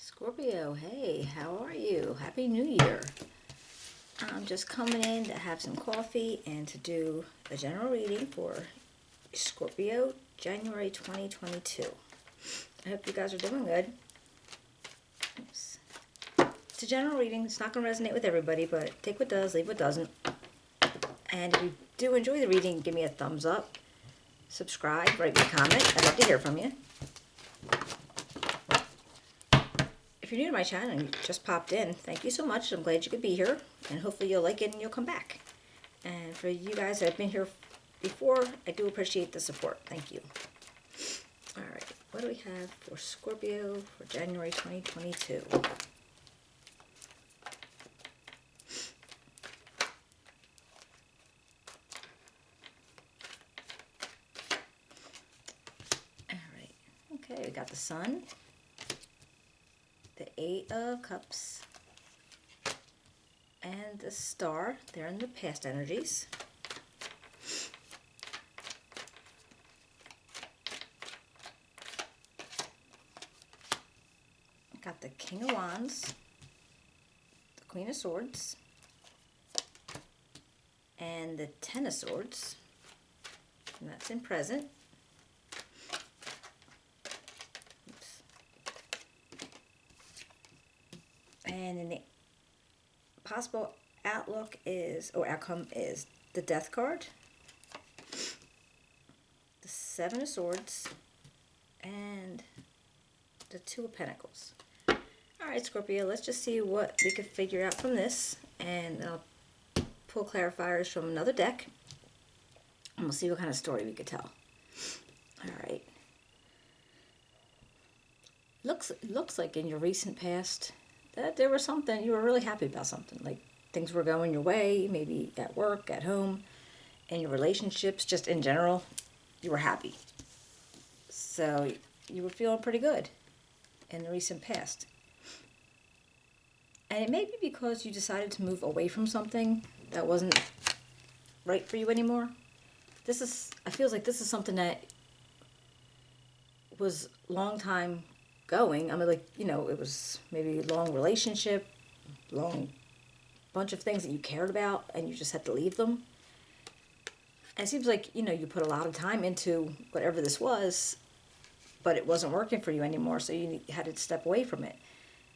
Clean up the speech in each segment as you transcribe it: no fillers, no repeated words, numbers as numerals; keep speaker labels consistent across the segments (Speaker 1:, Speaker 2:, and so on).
Speaker 1: Scorpio, hey, how are you? Happy New Year. I'm just coming in to have some coffee and to do a general reading for Scorpio January 2022. I hope you guys are doing good. Oops. It's a general reading. It's not going to resonate with everybody, but take what does, leave what doesn't. And if you do enjoy the reading, give me a thumbs up, subscribe, write me a comment. I'd love to hear from you. If you're new to my channel and you just popped in, thank you so much. I'm glad you could be here, and hopefully you'll like it and you'll come back. And for you guys that have been here before, I do appreciate the support. Thank you. All right, what do we have for Scorpio for January 2022? All right, okay, we got the Sun, the Eight of Cups, and the Star. They're in the past energies. Got the King of Wands, the Queen of Swords, and the Ten of Swords, and that's in present. Oops. And in the possible outlook is, or outcome is, the Death card, the Seven of Swords, and the Two of Pentacles. All right, Scorpio, let's just see what we can figure out from this, and I'll pull clarifiers from another deck, and we'll see what kind of story we could tell. All right. Looks like in your recent past that there was something, you were really happy about something, like things were going your way, maybe at work, at home, in your relationships, just in general, you were happy. So you were feeling pretty good in the recent past. And it may be because you decided to move away from something that wasn't right for you anymore. I feel like this is something that was long time going. I mean, like, you know, it was maybe a long relationship, long bunch of things that you cared about, and you just had to leave them. And it seems like, you know, you put a lot of time into whatever this was, but it wasn't working for you anymore, so you had to step away from it.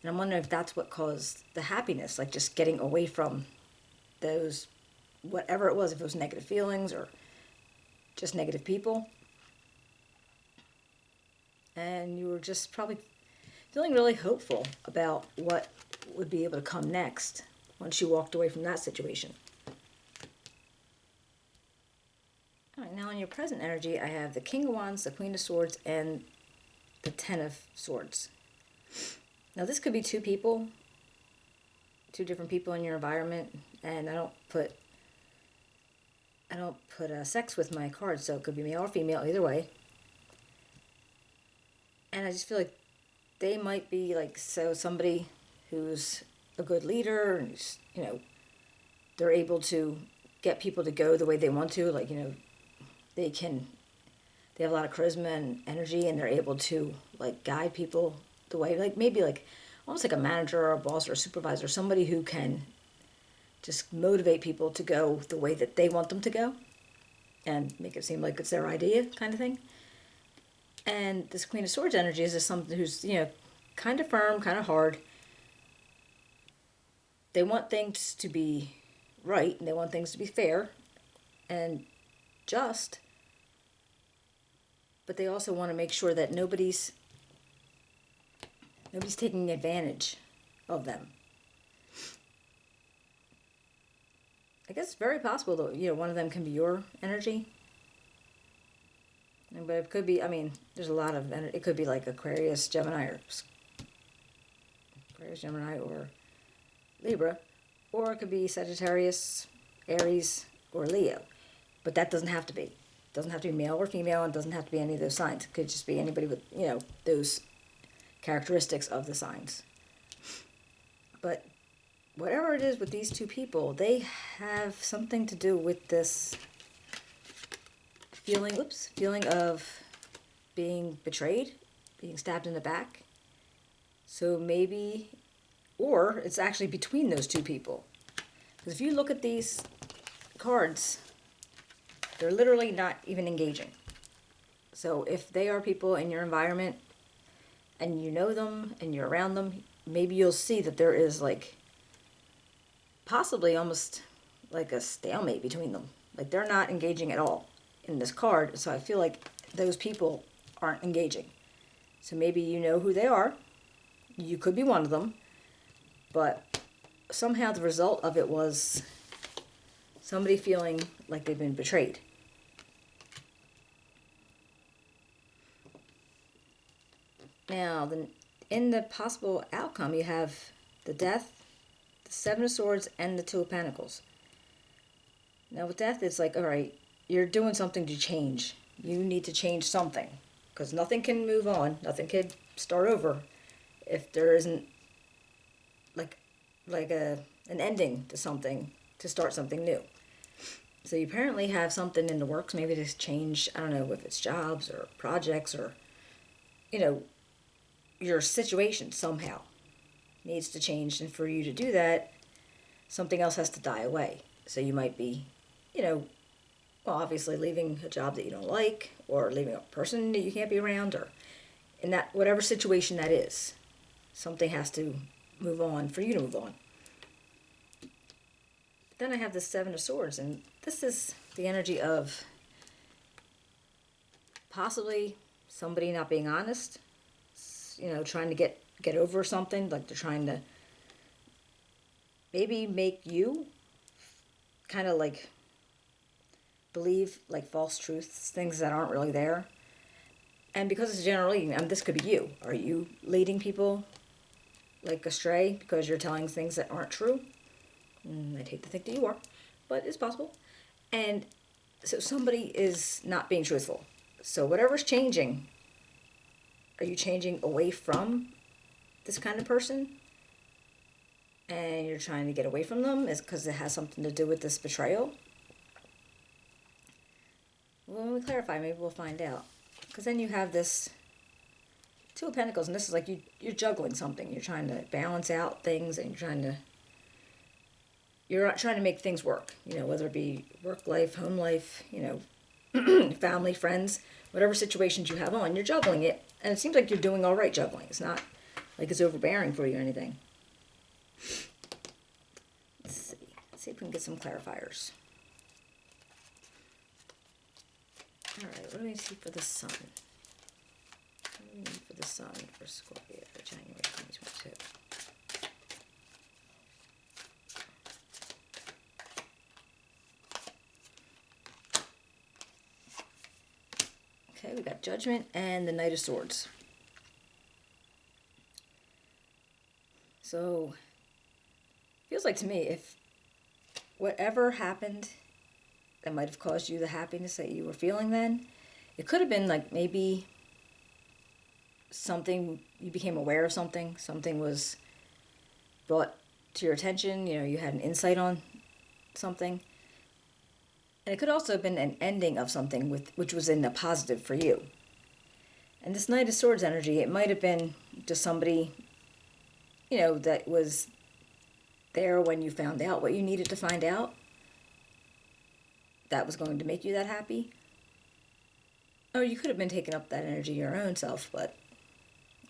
Speaker 1: And I'm wondering if that's what caused the happiness, like just getting away from those, whatever it was, if it was negative feelings or just negative people. And you were just probably feeling really hopeful about what would be able to come next once you walked away from that situation. All right, now in your present energy, I have the King of Wands, the Queen of Swords, and the Ten of Swords. Now this could be two people, two different people in your environment, and I don't put sex with my cards, so it could be male or female, either way. And I just feel like they might be like, so somebody who's a good leader, and you know, they're able to get people to go the way they want to, like, you know, they have a lot of charisma and energy, and they're able to like guide people the way, like maybe like almost like a manager or a boss or a supervisor, somebody who can just motivate people to go the way that they want them to go and make it seem like it's their idea, kind of thing. And this Queen of Swords energy is just something who's, you know, kind of firm, kind of hard. They want things to be right, and they want things to be fair and just, but they also want to make sure that nobody's taking advantage of them. I guess it's very possible that, you know, one of them can be your energy. But it could be, I mean, there's a lot of, it could be like Aquarius, Gemini, or Libra. Or it could be Sagittarius, Aries, or Leo. But that doesn't have to be. It doesn't have to be male or female, and doesn't have to be any of those signs. It could just be anybody with, you know, those characteristics of the signs. But whatever it is with these two people, they have something to do with this feeling of being betrayed, being stabbed in the back. So maybe, or it's actually between those two people. Because if you look at these cards, they're literally not even engaging. So if they are people in your environment and you know them and you're around them, maybe you'll see that there is like possibly almost like a stalemate between them. Like they're not engaging at all in this card. So I feel like those people aren't engaging. So maybe you know who they are. You could be one of them. But somehow the result of it was somebody feeling like they've been betrayed. Now, in the possible outcome, you have the Death, the Seven of Swords, and the Two of Pentacles. Now, with Death, it's like, all right, you're doing something to change. You need to change something. Because nothing can move on. Nothing can start over if there isn't like an ending to something, to start something new. So you apparently have something in the works, maybe to change, I don't know if it's jobs or projects or, your situation somehow needs to change. And for you to do that, something else has to die away. So you might be, well, obviously leaving a job that you don't like, or leaving a person that you can't be around, or in that, whatever situation that is, something has to move on for you to move on. Then I have the Seven of Swords, and this is the energy of possibly somebody not being honest, trying to get over something, like they're trying to maybe make you kind of like believe like false truths, things that aren't really there. And because it's generally, this could be you. Are you leading people like astray because you're telling things that aren't true? I'd hate to think that you are, but it's possible. And so somebody is not being truthful. So whatever's changing, are you changing away from this kind of person? And you're trying to get away from them is because it has something to do with this betrayal? Well, when we clarify, maybe we'll find out. Because then you have this Two of Pentacles, and this is like you're juggling something. You're trying to balance out things, and you're trying to make things work, whether it be work life, home life, family, friends, whatever situations you have on, you're juggling it. And it seems like you're doing all right juggling. It's not like it's overbearing for you or anything. Let's see if we can get some clarifiers. All right, what do we see for the Sun? What do we need for the Sun for Scorpio for January 2022? Okay, we got Judgment and the Knight of Swords. So, feels like to me, if whatever happened that might have caused you the happiness that you were feeling then, it could have been like maybe something, you became aware of something was brought to your attention, you had an insight on something. And it could also have been an ending of something which was in the positive for you. And this Knight of Swords energy, it might have been just somebody, that was there when you found out what you needed to find out. That was going to make you that happy. Or you could have been taking up that energy your own self, but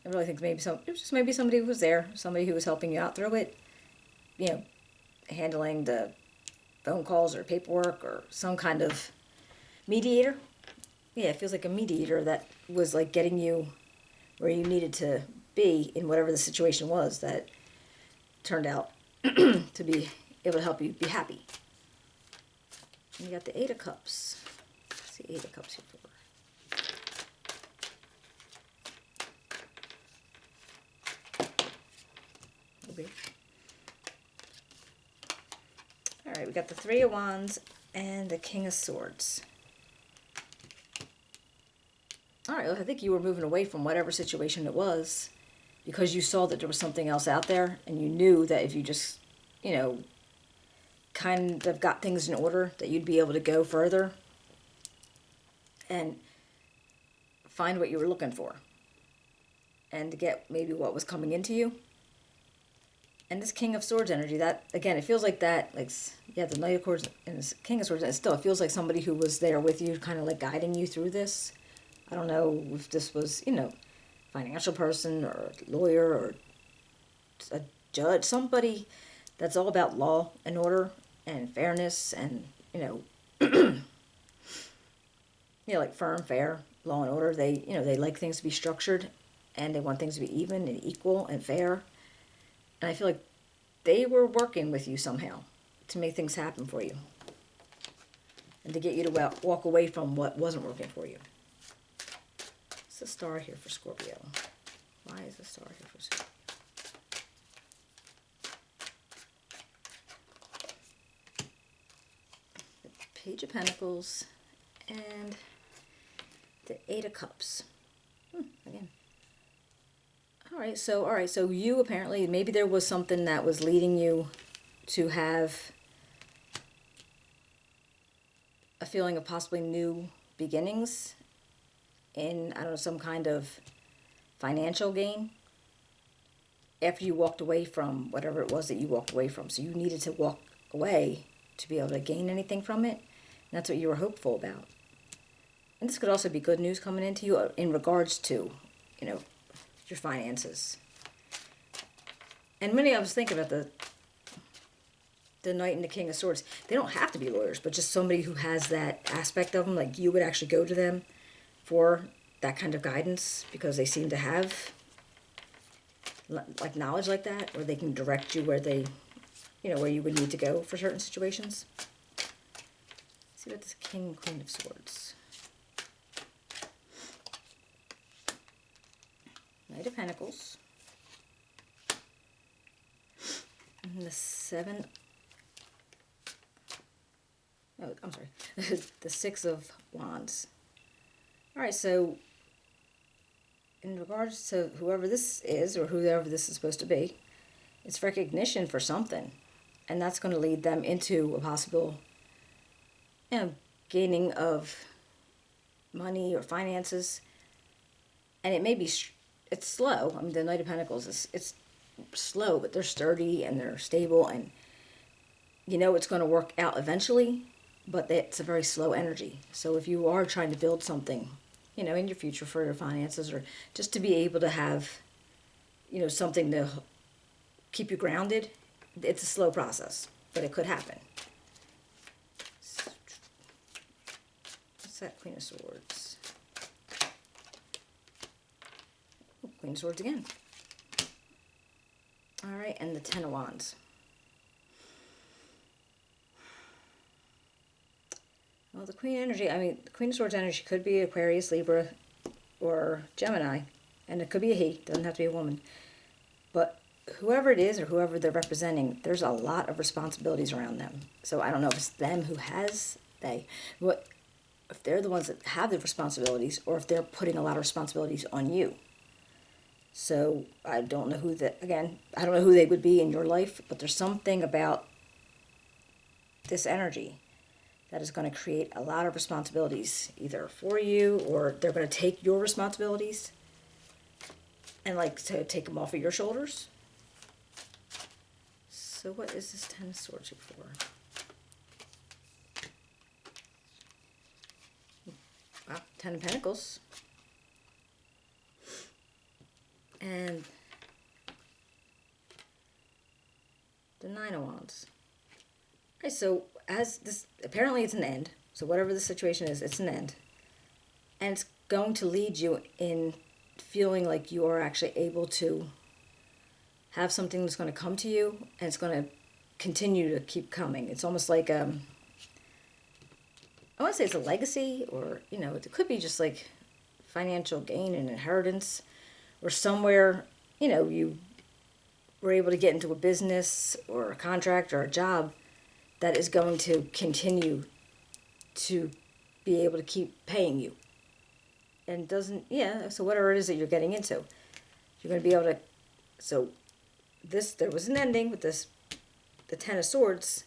Speaker 1: I really think it was just maybe somebody who was there, somebody who was helping you out through it, handling the phone calls or paperwork or some kind of mediator. Yeah, it feels like a mediator that was like getting you where you needed to be in whatever the situation was that turned out to be able to help you be happy. And you got the Eight of Cups. What's the Eight of Cups here for? Okay. All right, we got the Three of Wands and the King of Swords. All right, well, I think you were moving away from whatever situation it was because you saw that there was something else out there, and you knew that if you just, kind of got things in order, that you'd be able to go further and find what you were looking for. and to get maybe what was coming into you. And this King of Swords energy, that, again, it feels like that, like, yeah, the Knight of Swords and this King of Swords, and still, it feels like somebody who was there with you, kind of like guiding you through this. I don't know if this was, financial person or lawyer or a judge, somebody that's all about law and order and fairness and, like firm, fair, law and order. They like things to be structured and they want things to be even and equal and fair. And I feel like they were working with you somehow to make things happen for you and to get you to walk away from what wasn't working for you. What's the star here for Scorpio? Why is the star here for Scorpio? The Page of Pentacles and the Eight of Cups. Again. All right, so you apparently, maybe there was something that was leading you to have a feeling of possibly new beginnings in, I don't know, some kind of financial gain after you walked away from whatever it was that you walked away from. So you needed to walk away to be able to gain anything from it. And that's what you were hopeful about. And this could also be good news coming into you in regards to, your finances. And I was thinking about the Knight and the King of Swords. They don't have to be lawyers, but just somebody who has that aspect of them, like you would actually go to them for that kind of guidance because they seem to have like knowledge like that, or they can direct you where they, where you would need to go for certain situations. Let's see what this King and Queen of Swords. Knight of Pentacles. And the Seven... Oh, I'm sorry. The Six of Wands. Alright, so in regards to whoever this is, or whoever this is supposed to be, it's recognition for something. And that's going to lead them into a possible, gaining of money or finances. And it may be... It's slow. I mean, the Knight of Pentacles it's slow, but they're sturdy and they're stable, and it's going to work out eventually, but it's a very slow energy. So if you are trying to build something, in your future for your finances, or just to be able to have, something to keep you grounded, it's a slow process, but it could happen. What's that Queen of Swords? Queen of Swords again. All right, and the Ten of Wands. Well, the Queen energy, the Queen of Swords energy could be Aquarius, Libra, or Gemini. And it could be a he, doesn't have to be a woman. But whoever it is or whoever they're representing, there's a lot of responsibilities around them. So I don't know if it's them who has, if they're the ones that have the responsibilities, or if they're putting a lot of responsibilities on you. So I don't know I don't know who they would be in your life, but there's something about this energy that is going to create a lot of responsibilities, either for you, or they're going to take your responsibilities and to take them off of your shoulders. So what is this Ten of Swords here for? Wow, Ten of Pentacles. And the Nine of Wands. Okay, so as this, apparently it's an end. So whatever the situation is, it's an end. And it's going to lead you in feeling like you are actually able to have something that's going to come to you, and it's going to continue to keep coming. It's almost like, I want to say it's a legacy, or, it could be just like financial gain and inheritance. Or somewhere, you were able to get into a business or a contract or a job that is going to continue to be able to keep paying you. And so whatever it is that you're getting into, you're going to be able to, there was an ending with the Ten of Swords,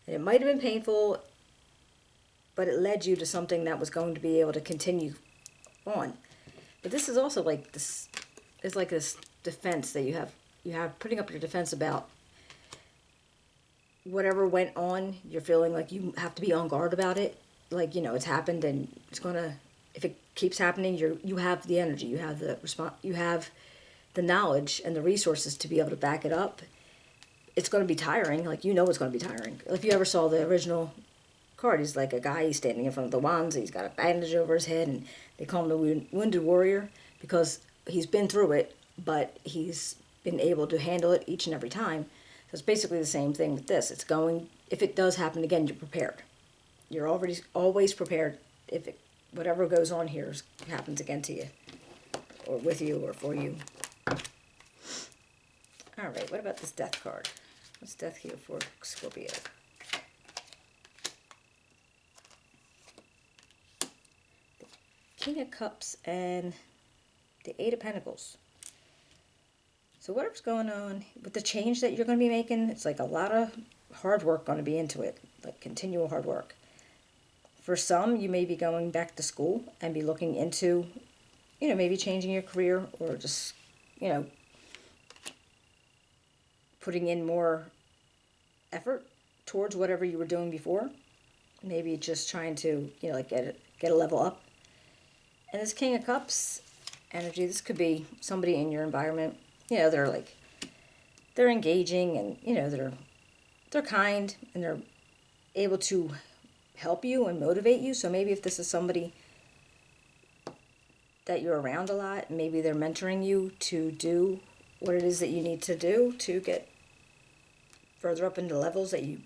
Speaker 1: and it might have been painful, but it led you to something that was going to be able to continue on. But this is also like this, it's like this defense that you have putting up your defense about whatever went on. You're feeling like you have to be on guard about it. Like, it's happened and it's gonna, if it keeps happening, you have the energy, you have the response, you have the knowledge and the resources to be able to back it up. It's going to be tiring. Like, it's going to be tiring. If you ever saw the original card, he's like a guy, he's standing in front of the wands, he's got a bandage over his head, and they call him the wounded warrior because he's been through it, but he's been able to handle it each and every time. So it's basically the same thing with this. If it does happen again, you're prepared. You're already always prepared if whatever goes on here happens again to you, or with you, or for you. All right, what about this death card? What's death here for Scorpio? The King of Cups and the Eight of Pentacles. So whatever's going on with the change that you're going to be making, it's like a lot of hard work going to be into it, like continual hard work. For some, you may be going back to school and be looking into, maybe changing your career, or just, putting in more effort towards whatever you were doing before. Maybe just trying to, get a level up. And this King of Cups energy, this could be somebody in your environment. They're engaging, and, they're kind, and they're able to help you and motivate you. So maybe if this is somebody that you're around a lot, maybe they're mentoring you to do what it is that you need to do to get further up into levels that you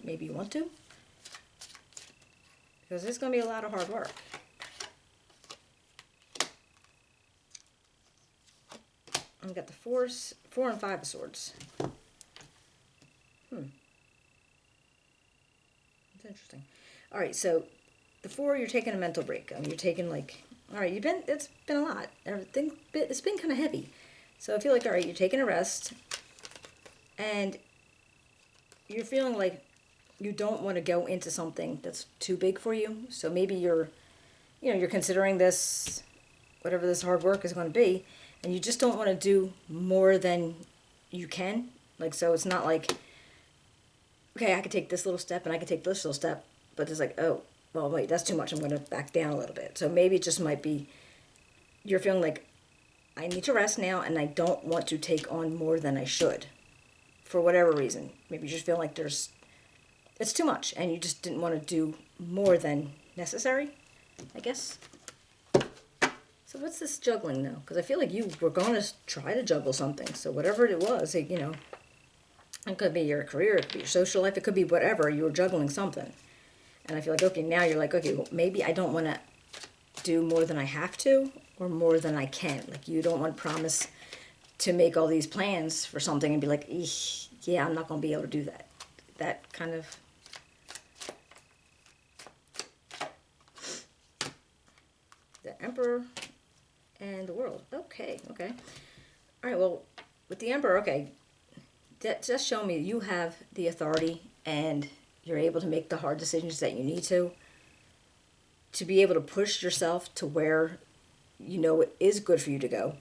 Speaker 1: maybe you want to. Because it's going to be a lot of hard work. I've got the 4 and 5 of Swords. That's interesting. All right, so the 4, you're taking a mental break. You're taking all right, it's been a lot. Everything, it's been kind of heavy. So I feel like, all right, you're taking a rest, and you're feeling like you don't want to go into something that's too big for you. So maybe you're considering this, whatever this hard work is going to be, and you just don't want to do more than you can. So it's not like, okay, I could take this little step and I could take this little step, but it's like, oh, well, wait, that's too much. I'm going to back down a little bit. So maybe it just might be, you're feeling like, I need to rest now, and I don't want to take on more than I should, for whatever reason. Maybe you just feel like it's too much, and you just didn't want to do more than necessary, I guess. So what's this juggling now? Because I feel like you were going to try to juggle something. So whatever it was, it could be your career, it could be your social life, it could be whatever. You were juggling something. And I feel like, okay, now you're like, okay, well, maybe I don't want to do more than I have to, or more than I can. Like, you don't want to promise to make all these plans for something and be like, yeah, I'm not going to be able to do that. That kind of... The Emperor and the World. Okay. All right, well, with the Emperor, okay, just show me you have the authority and you're able to make the hard decisions that you need to be able to push yourself to where it is good for you to go.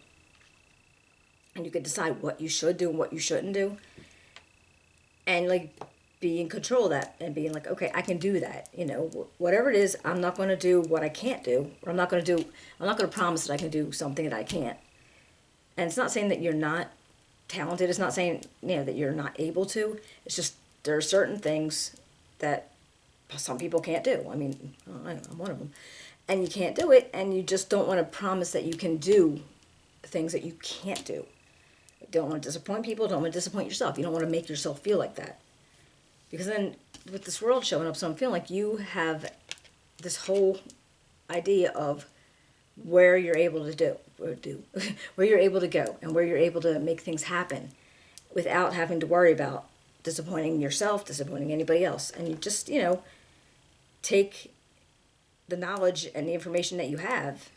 Speaker 1: And you can decide what you should do and what you shouldn't do. And, be in control of that and being like, okay, I can do that. Whatever it is, I'm not going to do what I can't do. Or I'm not going to promise that I can do something that I can't. And it's not saying that you're not talented. It's not saying, that you're not able to. It's just there are certain things that some people can't do. I mean, I'm one of them. And you can't do it, and you just don't want to promise that you can do things that you can't do. You don't want to disappoint people, don't want to disappoint yourself. You don't want to make yourself feel like that. Because then, with this World showing up, so I'm feeling like you have this whole idea of where you're able to where you're able to go, and where you're able to make things happen without having to worry about disappointing yourself, disappointing anybody else. And you just, take the knowledge and the information that you have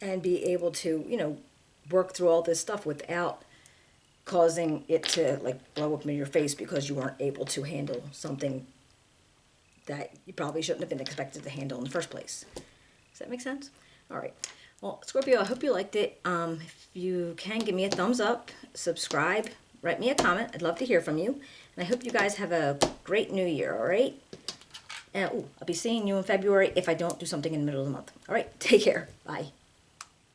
Speaker 1: and be able to, work through all this stuff without causing it to blow up in your face because you weren't able to handle something that you probably shouldn't have been expected to handle in the first place. Does that make sense? All right. Well, Scorpio, I hope you liked it. If you can, give me a thumbs up, subscribe, write me a comment. I'd love to hear from you. And I hope you guys have a great new year, all right? And I'll be seeing you in February if I don't do something in the middle of the month. All right, take care. Bye.